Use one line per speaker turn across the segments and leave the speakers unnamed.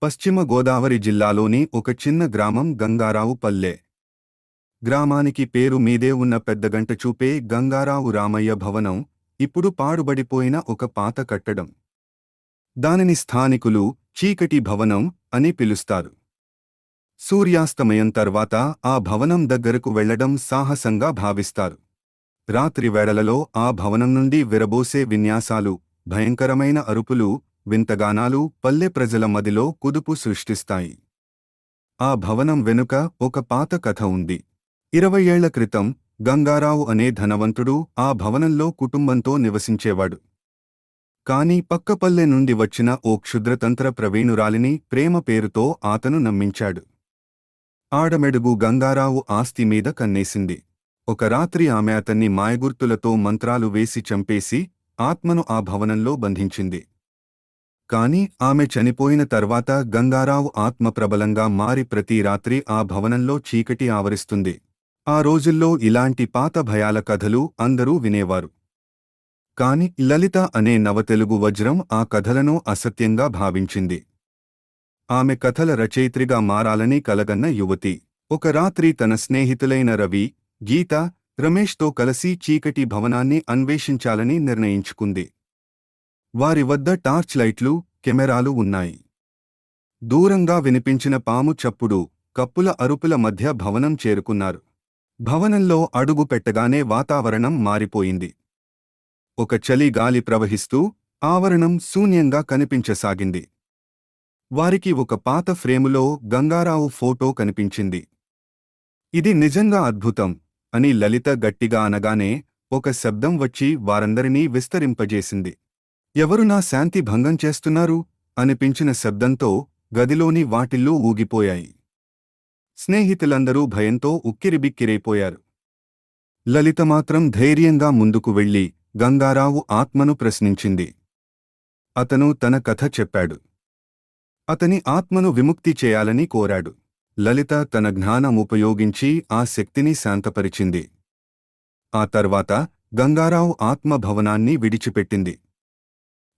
పశ్చిమ గోదావరి జిల్లాలోని ఒక చిన్న గ్రామం గంగారావు పల్లె. గ్రామానికి పేరు మీదే ఉన్న పెద్దగంట చూపే గంగారావు రామయ్య భవనం ఇప్పుడు పాడుబడిపోయిన ఒక పాత కట్టడం. దానిని స్థానికులు చీకటి భవనం అని పిలుస్తారు. సూర్యాస్తమయం తర్వాత ఆ భవనం దగ్గరకు వెళ్లడం సాహసంగా భావిస్తారు. రాత్రి వేళలలో ఆ భవనం నుండి విరబోసే విన్యాసాలు, భయంకరమైన అరుపులు, వింతగానాలు పల్లె ప్రజల మదిలో కుదుపు సృష్టిస్తాయి. ఆ భవనం వెనుక ఒక పాత కథ ఉంది. 20 ఏళ్ల క్రితం గంగారావు అనే ధనవంతుడు ఆ భవనంలో కుటుంబంతో నివసించేవాడు. కాని పక్కపల్లె నుండి వచ్చిన ఓ క్షుద్రతంత్ర ప్రవీణురాలిని ప్రేమ పేరుతో అతను నమ్మించాడు. ఆడమెడుగు గంగారావు ఆస్తి మీద కన్నేసింది. ఒక రాత్రి ఆమె అతన్ని మాయగుర్తులతో మంత్రాలు వేసి చంపేసి ఆత్మను ఆ భవనంలో బంధించింది. కాని ఆమె చనిపోయిన తర్వాత గంగారావు ఆత్మ ప్రబలంగా మారి ప్రతి రాత్రి ఆ భవనంలో చీకటి ఆవరిస్తుంది. ఆ రోజుల్లో ఇలాంటి పాత భయాల కథలు అందరూ వినేవారు. కాని లలిత అనే నవతెలుగు వజ్రం ఆ కథలను అసత్యంగా భావించింది. ఆమె కథల రచయిత్రిగా మారాలని కలగన్న యువతి. ఒక రాత్రి తన స్నేహితులైన రవి, గీత, రమేష్తో కలిసి చీకటి భవనాన్ని అన్వేషించాలని నిర్ణయించుకుంది. వారి వద్ద టార్చ్ లైట్లు, కెమెరాలు ఉన్నాయి. దూరంగా వినిపించిన పాము చప్పుడు, కప్పుల అరుపుల మధ్య భవనం చేరుకున్నారు. భవనంలో అడుగు పెట్టగానే వాతావరణం మారిపోయింది. ఒక చలి గాలి ప్రవహిస్తూ ఆవరణం శూన్యంగా కనిపించసాగింది. వారికి ఒక పాత ఫ్రేములో గంగారావు ఫోటో కనిపించింది. ఇది నిజంగా అద్భుతం అని లలిత గట్టిగా అనగానే ఒక శబ్దం వచ్చి వారందరినీ విస్తరింపజేసింది. ఎవరు నా శాంతి భంగం చేస్తున్నారు అనిపించిన శబ్దంతో గదిలోని వాటిల్లూ ఊగిపోయాయి. స్నేహితులందరూ భయంతో ఉక్కిరిబిక్కిరైపోయారు. లలిత మాత్రం ధైర్యంగా ముందుకు వెళ్లి గంగారావు ఆత్మను ప్రశ్నించింది. అతను తన కథ చెప్పాడు. అతని ఆత్మను విముక్తి చేయాలని కోరాడు. లలిత తన జ్ఞానం ఉపయోగించి ఆ శక్తిని శాంతపరిచింది. ఆ తర్వాత గంగారావు ఆత్మ భవనాన్ని విడిచిపెట్టింది.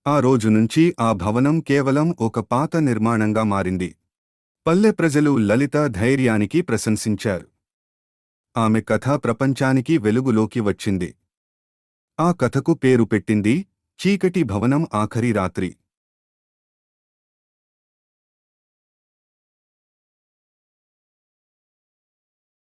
ఆ రోజు నుంచి ఆ భవనం కేవలం ఒక పాత నిర్మాణంగా మారింది. పల్లె ప్రజలు లలిత ధైర్యానికి ప్రశంసించారు. ఆమె కథ ప్రపంచానికి వెలుగులోకి వచ్చింది. ఆ కథకు పేరు పెట్టింది చీకటి భవనం ఆఖరి రాత్రి.